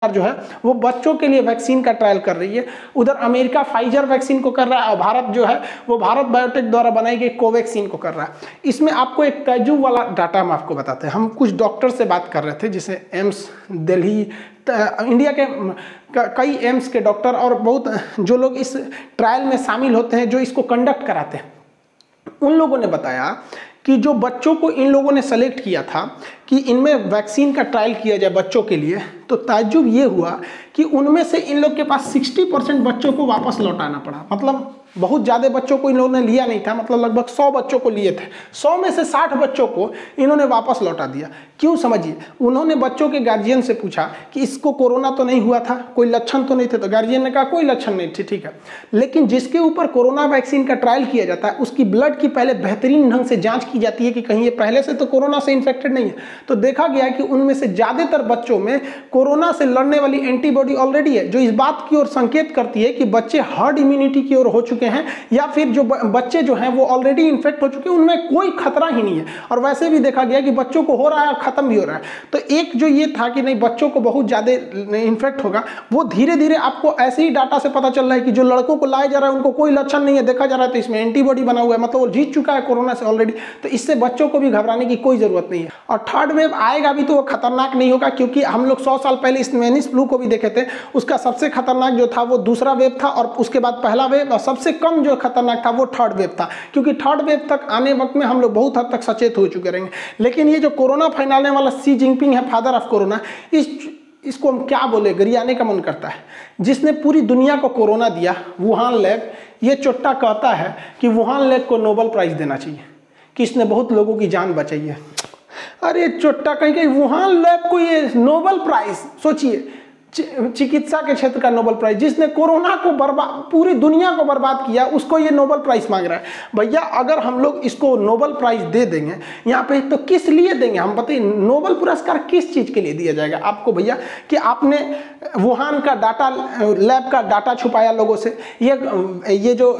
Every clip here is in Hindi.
जो है वो बच्चों के लिए वैक्सीन का ट्रायल कर रही है। उधर अमेरिका फाइजर वैक्सीन को कर रहा है और भारत जो है वो भारत बायोटेक द्वारा बनाई गई कोवैक्सीन को कर रहा है। इसमें आपको एक तजुब वाला डाटा हम आपको बताते हैं। हम कुछ डॉक्टर से बात कर रहे थे, जिसे एम्स दिल्ली, इंडिया के कई एम्स के डॉक्टर और बहुत जो लोग इस ट्रायल में शामिल होते हैं, जो इसको कंडक्ट कराते हैं, उन लोगों ने बताया कि जो बच्चों को इन लोगों ने सेलेक्ट किया था कि इनमें वैक्सीन का ट्रायल किया जाए बच्चों के लिए, तो ताज्जुब ये हुआ कि उनमें से इन लोग के पास 60% बच्चों को वापस लौटाना पड़ा। मतलब बहुत ज़्यादा बच्चों को इन लोगों ने लिया नहीं था, मतलब लगभग 100 बच्चों को लिए थे, 100 में से 60 बच्चों को इन्होंने वापस लौटा दिया। क्यों समझिए, उन्होंने बच्चों के गार्जियन से पूछा कि इसको कोरोना तो नहीं हुआ था, कोई लक्षण तो नहीं थे, तो गार्जियन ने कहा कोई लक्षण नहीं थे, ठीक है, लेकिन जिसके ऊपर कोरोना वैक्सीन का ट्रायल किया जाता है उसकी ब्लड की पहले बेहतरीन ढंग से जाँच की जाती है कि कहीं ये पहले से तो कोरोना से इन्फेक्टेड नहीं है। तो देखा गया कि उनमें से ज़्यादातर बच्चों में कोरोना से लड़ने वाली एंटीबॉडी ऑलरेडी है, जो इस बात की ओर संकेत करती है कि बच्चे हर्ड इम्यूनिटी की ओर हो चुके हैं, या फिर जो बच्चे जो हैं वो ऑलरेडी इन्फेक्ट हो चुके हैं, उनमें कोई खतरा ही नहीं है। और वैसे भी देखा गया कि बच्चों को हो रहा है और ख़त्म भी हो रहा है। तो एक जो ये था कि नहीं बच्चों को बहुत ज़्यादा इन्फेक्ट होगा, वो धीरे धीरे आपको ऐसे ही डाटा से पता चल रहा है कि जो लड़कों को लाया जा रहा है उनको कोई लक्षण नहीं है, देखा जा रहा है तो इसमें एंटीबॉडी बना हुआ है, मतलब वो जीत चुका है कोरोना से ऑलरेडी। तो इससे बच्चों को भी घबराने की कोई ज़रूरत नहीं है। और थर्ड वेव आएगा भी तो वो खतरनाक नहीं होगा, क्योंकि हम लोग 100 साल पहले स्पेनिश फ्लू को भी देखे थे, उसका सबसे खतरनाक जो था वो दूसरा वेव था, और उसके बाद पहला वेव, और सबसे कम जो खतरनाक था वो थर्ड वेव था, क्योंकि थर्ड वेव तक आने वक्त में हम लोग बहुत हद तक सचेत हो चुके रहेंगे। लेकिन ये जो कोरोना फैलाने वाला शी जिनपिंग है, फादर ऑफ कोरोना, इसको हम क्या बोले, गरियाने का मन करता है। जिसने पूरी दुनिया को कोरोना दिया, वुहान लैब, ये चोट्टा कहता है कि वुहान लैब को नोबेल प्राइज देना चाहिए कि इसने बहुत लोगों की जान बचाई है। अरे चोट्टा कहीं कहीं वुहान लैब को ये नोबेल प्राइज, सोचिए, चिकित्सा के क्षेत्र का नोबेल प्राइज, जिसने कोरोना को बर्बाद, पूरी दुनिया को बर्बाद किया, उसको ये नोबेल प्राइज मांग रहा है। भैया अगर हम लोग इसको नोबेल प्राइज दे देंगे यहाँ पे, तो किस लिए देंगे हम बताइए? नोबेल पुरस्कार किस चीज़ के लिए दिया जाएगा आपको भैया? कि आपने वुहान का डाटा, लैब का डाटा छुपाया लोगों से, ये जो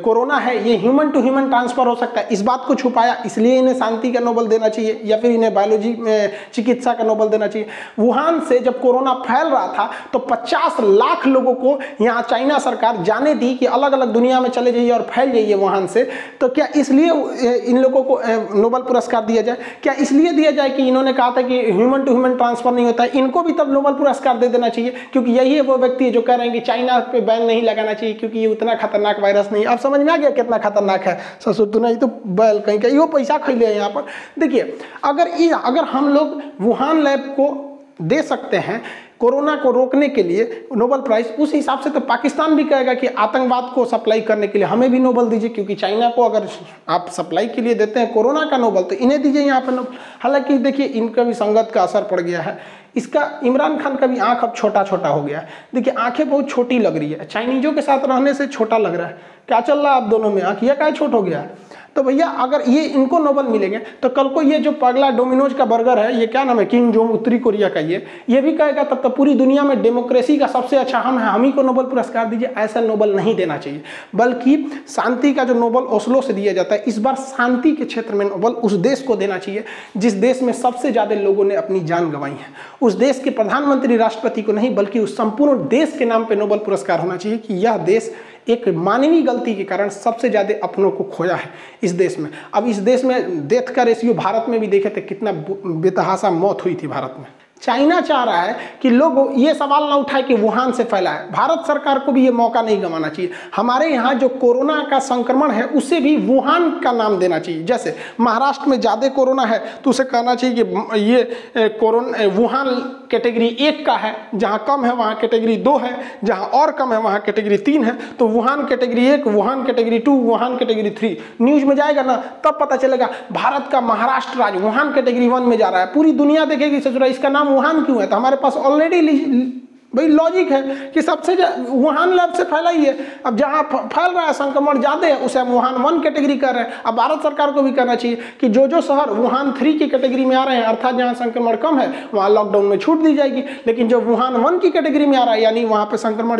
कोरोना है ये ह्यूमन टू ह्यूमन ट्रांसफर हो सकता है, इस बात को छुपाया, इसलिए इन्हें शांति का नोबेल देना चाहिए, या फिर इन्हें बायोलॉजी में चिकित्सा का नोबेल देना चाहिए। वुहान से जब कोरोना फैल रहा था तो 50 लाख लोगों को यहाँ चाइना सरकार जाने दी कि अलग अलग दुनिया में चले जाइए और फैल जाइए वुहान से। तो क्या इसलिए इन लोगों को नोबेल पुरस्कार दिया जाए? क्या इसलिए दिया जाए कि इन्होंने कहा था कि ह्यूमन टू ह्यूमन ट्रांसफर नहीं होता है? इनको भी तब नोबेल पुरस्कार दे देना चाहिए, क्योंकि यही है वो व्यक्ति है जो कह रहे हैं कि चाइना पे बैन नहीं लगाना चाहिए क्योंकि ये उतना खतरनाक वायरस नहीं। अब समझ में आ गया कितना खतरनाक है? ससुर तो नहीं तो बैल कहीं का, यो पैसा खैले है यहाँ पर। देखिए अगर हम लोग वुहान लैब को दे सकते हैं कोरोना को रोकने के लिए नोबेल प्राइज, उस हिसाब से तो पाकिस्तान भी कहेगा कि आतंकवाद को सप्लाई करने के लिए हमें भी नोबेल दीजिए, क्योंकि चाइना को अगर आप सप्लाई के लिए देते हैं कोरोना का नोबेल तो इन्हें दीजिए यहाँ पर नोबेल। हालांकि देखिए इनका भी संगत का असर पड़ गया है। इसका इमरान खान का भी आँख अब छोटा छोटा हो गया है। देखिए आंखें बहुत छोटी लग रही है, चाइनीजों के साथ रहने से छोटा लग रहा है। क्या चल रहा है आप दोनों में? आँख ये क्या छोट हो गया है? तो भैया अगर ये इनको नोबेल मिलेंगे तो कल को ये जो पगला डोमिनोज का बर्गर है, ये क्या नाम है, किंग जोंग, उत्तरी कोरिया का, ये भी कहेगा तब तो पूरी दुनिया में डेमोक्रेसी का सबसे अच्छा हम है, हम ही को नोबेल पुरस्कार दीजिए। ऐसा नोबेल नहीं देना चाहिए, बल्कि शांति का जो नोबेल ओस्लो से दिया जाता है, इस बार शांति के क्षेत्र में नोबेल उस देश को देना चाहिए जिस देश में सबसे ज़्यादा लोगों ने अपनी जान गंवाई है। उस देश के प्रधानमंत्री राष्ट्रपति को नहीं, बल्कि उस संपूर्ण देश के नाम पर नोबेल पुरस्कार होना चाहिए कि यह देश एक मानवीय गलती के कारण सबसे ज़्यादा अपनों को खोया है इस देश में। अब इस देश में डेथ का रेशियो भारत में भी देखे थे, कितना बेतहाशा मौत हुई थी भारत में। चाइना चाह रहा है कि लोग ये सवाल ना उठाए कि वुहान से फैला है। भारत सरकार को भी ये मौका नहीं गंवाना चाहिए। हमारे यहाँ जो कोरोना का संक्रमण है उसे भी वुहान का नाम देना चाहिए। जैसे महाराष्ट्र में ज़्यादा कोरोना है तो उसे कहना चाहिए कि ये कोरोना वुहान कैटेगरी 1 का है, जहाँ कम है वहाँ कैटेगरी 2 है, जहाँ और कम है वहाँ कैटेगरी 3 है। तो Wuhan category 1, Wuhan category 2, Wuhan category 3 news में जाएगा ना, तब पता चलेगा भारत का महाराष्ट्र राज्य वुहान कैटेगरी 1 में जा रहा है। पूरी दुनिया देखेगी ससुरा इसका नाम वुहान क्यों है? तो हमारे पास ऑलरेडी भाई लॉजिक है कि सबसे वुहान लैब से फैला ही है। अब जहाँ फैल रहा है संक्रमण ज़्यादा है उसे हम वुहान 1 कैटेगरी कर रहे हैं। अब भारत सरकार को भी करना चाहिए कि जो शहर वुहान 3 की कैटेगरी में आ रहे हैं, अर्थात जहाँ संक्रमण कम है, वहाँ लॉकडाउन में छूट दी जाएगी। लेकिन जो वुहान 1 की कैटेगरी में आ रहा है, यानी वहाँ पे संक्रमण